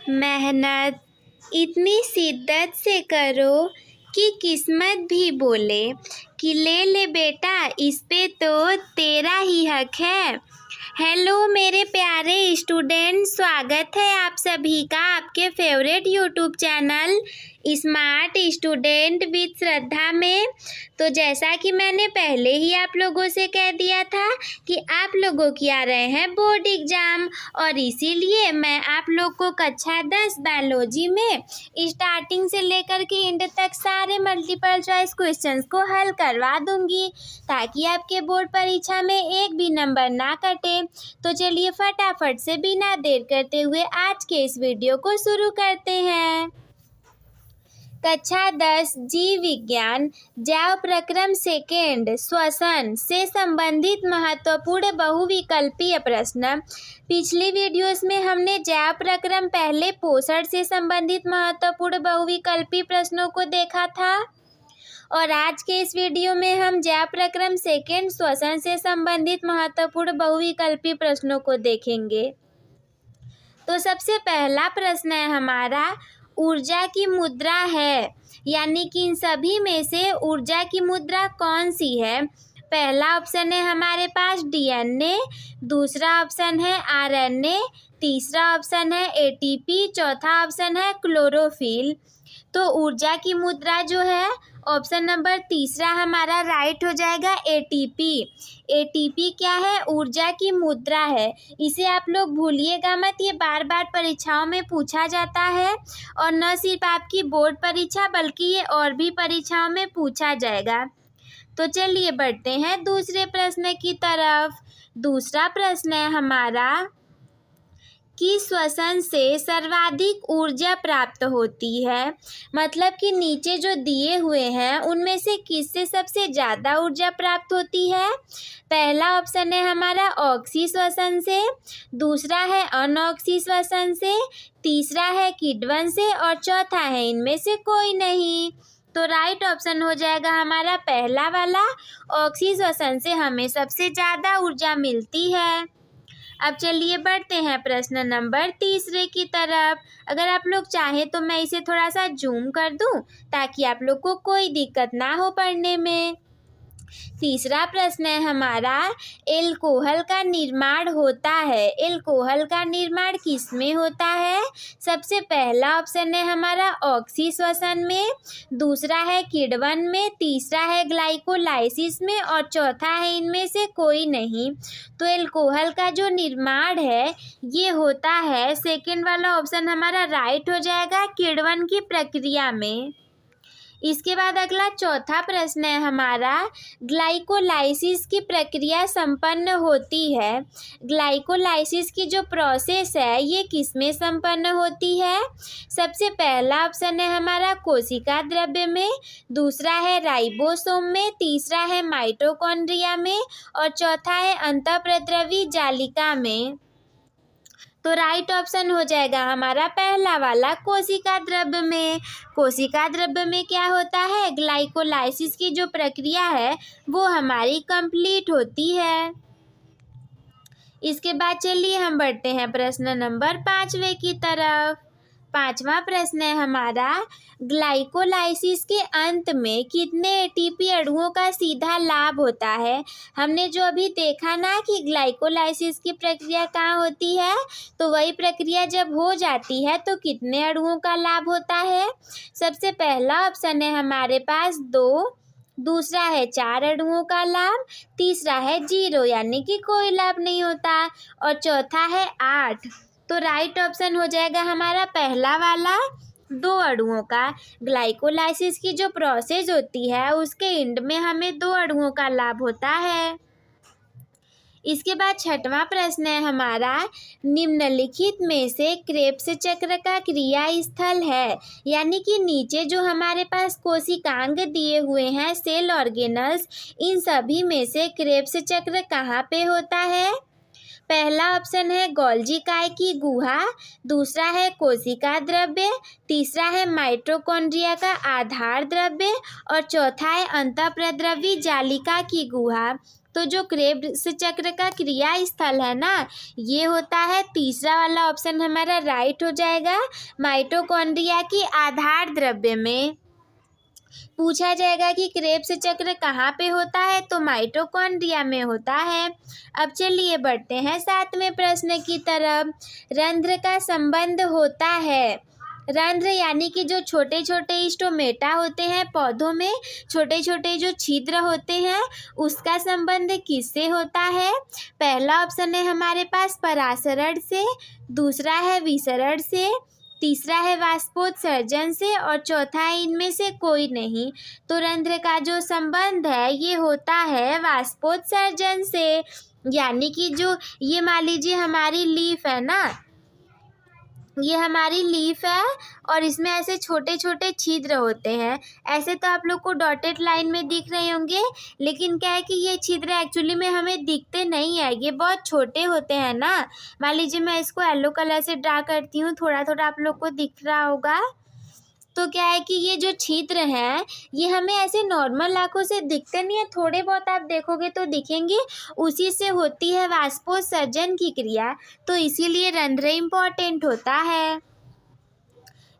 मेहनत इतनी शिद्दत से करो कि किस्मत भी बोले कि ले ले बेटा, इस पे तो तेरा ही हक है। हेलो मेरे प्यारे स्टूडेंट, स्वागत है आप सभी का आपके favourite YouTube channel smart student with Shraddha में। तो जैसा कि मैंने पहले ही आप लोगों से कह दिया था कि आप लोगों की आ रहे हैं बोर्ड एग्ज़ाम, और इसीलिए मैं आप लोग को कक्षा 10 बायोलॉजी में स्टार्टिंग से लेकर के एंड तक सारे मल्टीपल चॉइस क्वेश्चंस को हल करवा दूंगी, ताकि आपके बोर्ड परीक्षा में एक भी नंबर ना कटे। तो चलिए फटाफट से बिना देर करते हुए आज के इस वीडियो को शुरू करते हैं। कक्षा 10 जीव विज्ञान जैव प्रक्रम सेकेंड श्वसन से संबंधित महत्वपूर्ण बहुविकल्पीय प्रश्न। पिछली वीडियोस में हमने जैव प्रक्रम पहले पोषण से संबंधित महत्वपूर्ण बहुविकल्पीय प्रश्नों को देखा था, और आज के इस वीडियो में हम जैव प्रक्रम सेकेंड श्वसन से संबंधित महत्वपूर्ण बहुविकल्पीय प्रश्नों को देखेंगे। तो सबसे पहला प्रश्न है हमारा, ऊर्जा की मुद्रा है, यानी कि इन सभी में से ऊर्जा की मुद्रा कौन सी है। पहला ऑप्शन है हमारे पास डीएनए, दूसरा ऑप्शन है आरएनए, तीसरा ऑप्शन है एटीपी, चौथा ऑप्शन है क्लोरोफिल। तो ऊर्जा की मुद्रा जो है ऑप्शन नंबर तीसरा हमारा राइट हो जाएगा, एटीपी। एटीपी क्या है? ऊर्जा की मुद्रा है। इसे आप लोग भूलिएगा मत, ये बार बार परीक्षाओं में पूछा जाता है, और न सिर्फ आपकी बोर्ड परीक्षा बल्कि ये और भी परीक्षाओं में पूछा जाएगा। तो चलिए बढ़ते हैं दूसरे प्रश्न की तरफ। दूसरा प्रश्न है हमारा कि श्वसन से सर्वाधिक ऊर्जा प्राप्त होती है। मतलब कि नीचे जो दिए हुए हैं उनमें से किससे सबसे ज़्यादा ऊर्जा प्राप्त होती है। पहला ऑप्शन है हमारा ऑक्सी श्वसन से, दूसरा है अनऑक्सी श्वसन से, तीसरा है किण्वन से, और चौथा है इनमें से कोई नहीं। तो राइट ऑप्शन हो जाएगा हमारा पहला वाला, ऑक्सी श्वसन से हमें सबसे ज़्यादा ऊर्जा मिलती है। अब चलिए बढ़ते हैं प्रश्न नंबर तीसरे की तरफ। अगर आप लोग चाहें तो मैं इसे थोड़ा सा जूम कर दूं, ताकि आप लोग को कोई दिक्कत ना हो पढ़ने में। तीसरा प्रश्न है हमारा, एल्कोहल का निर्माण होता है। एल्कोहल का निर्माण किस में होता है। सबसे पहला ऑप्शन है हमारा ऑक्सी श्वसन में, दूसरा है किण्वन में, तीसरा है ग्लाइकोलाइसिस में, और चौथा है इनमें से कोई नहीं। तो एल्कोहल का जो निर्माण है ये होता है, सेकेंड वाला ऑप्शन हमारा राइट हो जाएगा, किण्वन की प्रक्रिया में। इसके बाद अगला चौथा प्रश्न है हमारा, ग्लाइकोलाइसिस की प्रक्रिया संपन्न होती है। ग्लाइकोलाइसिस की जो प्रोसेस है ये किस में संपन्न होती है। सबसे पहला ऑप्शन है हमारा कोशिका द्रव्य में, दूसरा है राइबोसोम में, तीसरा है माइटोकॉन्ड्रिया में, और चौथा है अंतःप्रद्रवी जालिका में। तो राइट ऑप्शन हो जाएगा हमारा पहला वाला, कोशिका द्रव्य में। कोशिका द्रव्य में क्या होता है, ग्लाइकोलाइसिस की जो प्रक्रिया है वो हमारी कंप्लीट होती है। इसके बाद चलिए हम बढ़ते हैं प्रश्न नंबर 5वें की तरफ। 5वां प्रश्न है हमारा, ग्लाइकोलाइसिस के अंत में कितने एटीपी अणुओं का सीधा लाभ होता है। हमने जो अभी देखा ना कि ग्लाइकोलाइसिस की प्रक्रिया कहाँ होती है, तो वही प्रक्रिया जब हो जाती है तो कितने अणुओं का लाभ होता है। सबसे पहला ऑप्शन है हमारे पास 2, दूसरा है 4 अणुओं का लाभ, तीसरा है 0 यानी कि कोई लाभ नहीं होता, और चौथा है 8। तो राइट ऑप्शन हो जाएगा हमारा पहला वाला, 2 अणुओं का। ग्लाइकोलाइसिस की जो प्रोसेस होती है उसके एंड में हमें 2 अणुओं का लाभ होता है। इसके बाद 6वां प्रश्न है हमारा, निम्नलिखित में से क्रेब्स चक्र का क्रिया स्थल है। यानी कि नीचे जो हमारे पास कोशिकांग दिए हुए हैं, सेल ऑर्गेनल्स, इन सभी में से क्रेब्स चक्र कहाँ पे होता है। पहला ऑप्शन है गोल्जी काय की गुहा, दूसरा है कोशिका द्रव्य, तीसरा है माइटोकॉन्ड्रिया का आधार द्रव्य, और चौथा है अंतःप्रद्रवी जालिका की गुहा। तो जो क्रेब्स चक्र का क्रिया स्थल है ना, ये होता है तीसरा वाला ऑप्शन हमारा राइट हो जाएगा, माइटोकॉन्ड्रिया की आधार द्रव्य में। पूछा जाएगा कि क्रेब्स चक्र कहाँ पे होता है, तो माइटोकॉन्ड्रिया में होता है। अब चलिए बढ़ते हैं 7वें प्रश्न की तरफ। रंध्र का संबंध होता है, रंध्र यानी कि जो छोटे छोटे स्टोमेटा होते हैं पौधों में, छोटे छोटे जो छिद्र होते हैं, उसका संबंध किससे होता है। पहला ऑप्शन है हमारे पास परासरण से, दूसरा है विसरण से, तीसरा है वाष्पोत्सर्जन से और चौथा है इनमें से कोई नहीं। तो रंध्र का जो संबंध है ये होता है वाष्पोत्सर्जन से, यानी कि जो ये मान लीजिए हमारी लीफ है ना, ये हमारी लीफ है और इसमें ऐसे छोटे छोटे छिद्र होते हैं। ऐसे तो आप लोग को डॉटेड लाइन में दिख रहे होंगे, लेकिन क्या है कि ये छिद्र एक्चुअली में हमें दिखते नहीं है, ये बहुत छोटे होते हैं ना। मान लीजिए मैं इसको येलो कलर से ड्रा करती हूँ, थोड़ा थोड़ा आप लोग को दिख रहा होगा। तो क्या है कि ये जो छिद्र हैं ये हमें ऐसे नॉर्मल आँखों से दिखते नहीं है, थोड़े बहुत आप देखोगे तो दिखेंगे, उसी से होती है वाष्पोत्सर्जन की क्रिया, तो इसीलिए रंध्र इम्पोर्टेंट होता है।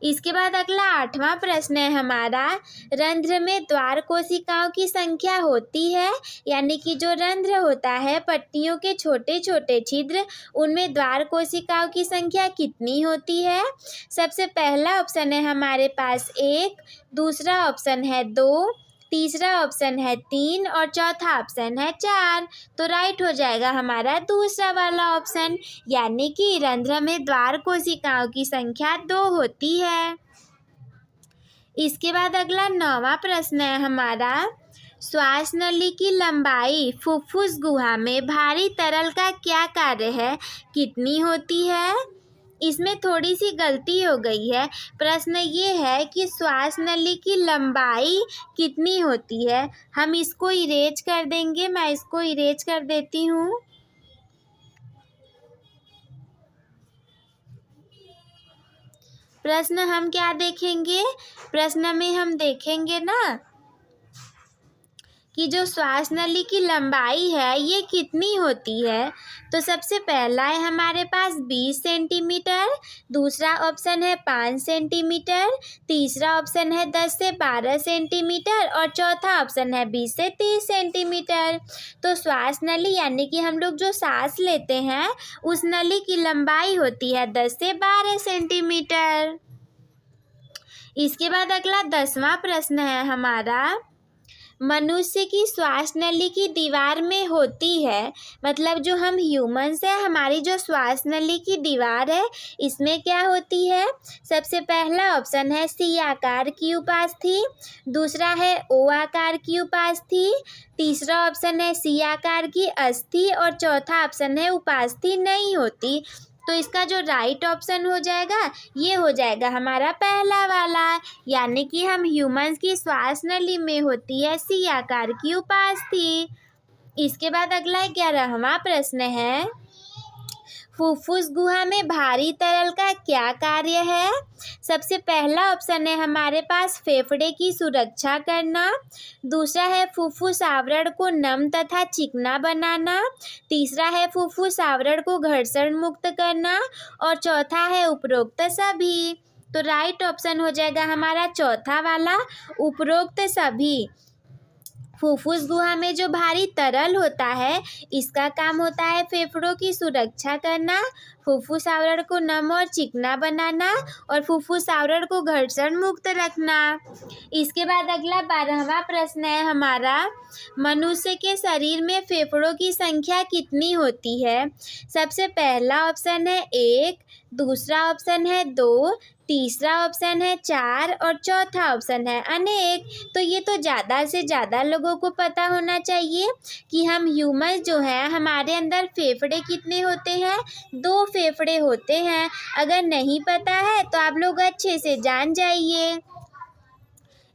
इसके बाद अगला 8वां प्रश्न है हमारा, रंध्र में द्वार कोशिकाओं की संख्या होती है, यानी कि जो रंध्र होता है पट्टियों के छोटे छोटे छिद्र, उनमें द्वार कोशिकाओं की संख्या कितनी होती है। सबसे पहला ऑप्शन है हमारे पास 1, दूसरा ऑप्शन है 2, तीसरा ऑप्शन है 3 और चौथा ऑप्शन है 4। तो राइट हो जाएगा हमारा दूसरा वाला ऑप्शन, यानी कि रंध्र में द्वार कोशिकाओं की संख्या 2 होती है। इसके बाद अगला 9वां प्रश्न है हमारा, श्वास नली की लंबाई फुफ्फुस गुहा में भारी तरल का क्या कार्य है, कितनी होती है। इसमें थोड़ी सी गलती हो गई है। प्रश्न ये है कि श्वास नली की लंबाई कितनी होती है। हम इसको इरेज कर देंगे, मैं इसको इरेज कर देती हूँ। प्रश्न हम क्या देखेंगे, प्रश्न में हम देखेंगे ना कि जो श्वास नली की लंबाई है ये कितनी होती है। तो सबसे पहला है हमारे पास 20 सेंटीमीटर, दूसरा ऑप्शन है 5 सेंटीमीटर, तीसरा ऑप्शन है 10 से 12 सेंटीमीटर और चौथा ऑप्शन है 20 से 30 सेंटीमीटर। तो श्वास नली यानी कि हम लोग जो सांस लेते हैं उस नली की लंबाई होती है 10 से 12 सेंटीमीटर। इसके बाद अगला 10वां प्रश्न है हमारा, मनुष्य की श्वास नली की दीवार में होती है, मतलब जो हम ह्यूमंस हैं हमारी जो श्वास नली की दीवार है इसमें क्या होती है। सबसे पहला ऑप्शन है सी आकार की उपास्थि, दूसरा है ओ आकार की उपास्थि, तीसरा ऑप्शन है सी आकार की अस्थि और चौथा ऑप्शन है उपास्थि नहीं होती। तो इसका जो राइट ऑप्शन हो जाएगा ये हो जाएगा हमारा पहला वाला, यानी कि हम ह्यूमंस की श्वास नली में होती है सी आकार की उपास्थि। इसके बाद अगला 11वां प्रश्न है, फुफ्फुस गुहा में भारी तरल का क्या कार्य है। सबसे पहला ऑप्शन है हमारे पास फेफड़े की सुरक्षा करना, दूसरा है फुफ्फुस आवरण को नम तथा चिकना बनाना, तीसरा है फुफ्फुस आवरण को घर्षण मुक्त करना और चौथा है उपरोक्त सभी। तो राइट ऑप्शन हो जाएगा हमारा चौथा वाला, उपरोक्त सभी। फुफ्फुस गुहा में जो भारी तरल होता है इसका काम होता है फेफड़ों की सुरक्षा करना, फुफ्फुस आवरण को नम और चिकना बनाना और फुफ्फुस आवरण को घर्षण मुक्त रखना। इसके बाद अगला 12वां प्रश्न है हमारा, मनुष्य के शरीर में फेफड़ों की संख्या कितनी होती है। सबसे पहला ऑप्शन है 1, दूसरा ऑप्शन है 2, तीसरा ऑप्शन है 4 और चौथा ऑप्शन है अनेक। तो ये तो ज़्यादा से ज़्यादा लोगों को पता होना चाहिए कि हम ह्यूमन जो है हमारे अंदर फेफड़े कितने होते हैं, 2 फेफड़े होते हैं। अगर नहीं पता है तो आप लोग अच्छे से जान जाइए।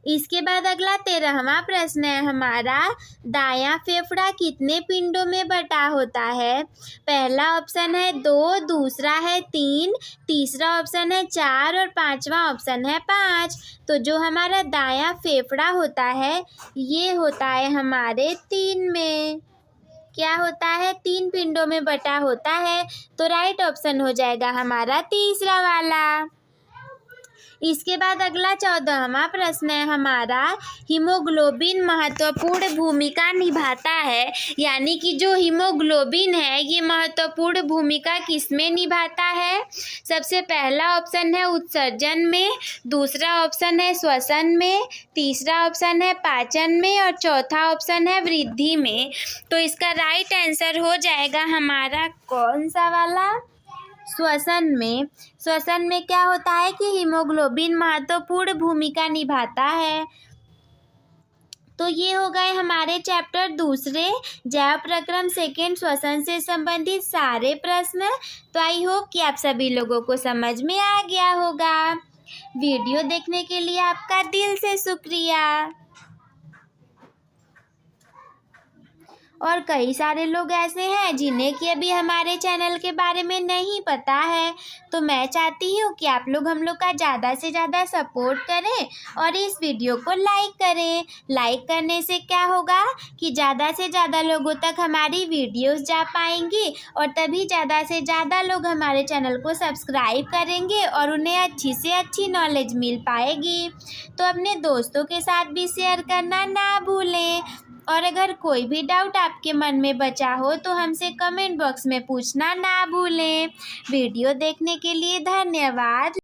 इसके बाद अगला 13वां प्रश्न है हमारा, दायां फेफड़ा कितने पिंडों में बटा होता है। पहला ऑप्शन है 2, दूसरा है 3, तीसरा ऑप्शन है 4 और पांचवा ऑप्शन है 5। तो जो हमारा दायां फेफड़ा होता है ये होता है हमारे 3 में। क्या होता है, 3 पिंडों में बटा होता है। तो राइट ऑप्शन हो जाएगा हमारा तीसरा वाला। इसके बाद अगला 14वां प्रश्न है हमारा, हीमोग्लोबिन महत्वपूर्ण भूमिका निभाता है, यानी कि जो हीमोग्लोबिन है ये महत्वपूर्ण भूमिका किसमें निभाता है। सबसे पहला ऑप्शन है उत्सर्जन में, दूसरा ऑप्शन है श्वसन में, तीसरा ऑप्शन है पाचन में और चौथा ऑप्शन है वृद्धि में। तो इसका राइट आंसर हो जाएगा हमारा कौन सा वाला, श्वसन में। श्वसन में क्या होता है कि हीमोग्लोबिन महत्वपूर्ण भूमिका निभाता है। तो ये हो गए हमारे चैप्टर दूसरे जैव प्रक्रम सेकेंड श्वसन से संबंधित सारे प्रश्न। तो आई होप कि आप सभी लोगों को समझ में आ गया होगा। वीडियो देखने के लिए आपका दिल से शुक्रिया। और कई सारे लोग ऐसे हैं जिन्हें कि अभी हमारे चैनल के बारे में नहीं पता है, तो मैं चाहती हूँ कि आप लोग हम लोग का ज़्यादा से ज़्यादा सपोर्ट करें और इस वीडियो को लाइक करें। लाइक करने से क्या होगा कि ज़्यादा से ज़्यादा लोगों तक हमारी वीडियोस जा पाएंगी और तभी ज़्यादा से ज़्यादा लोग हमारे चैनल को सब्सक्राइब करेंगे और उन्हें अच्छी से अच्छी नॉलेज मिल पाएगी। तो अपने दोस्तों के साथ भी शेयर करना ना भूलें। और अगर कोई भी डाउट आपके मन में बचा हो तो हमसे कमेंट बॉक्स में पूछना ना भूलें। वीडियो देखने के लिए धन्यवाद।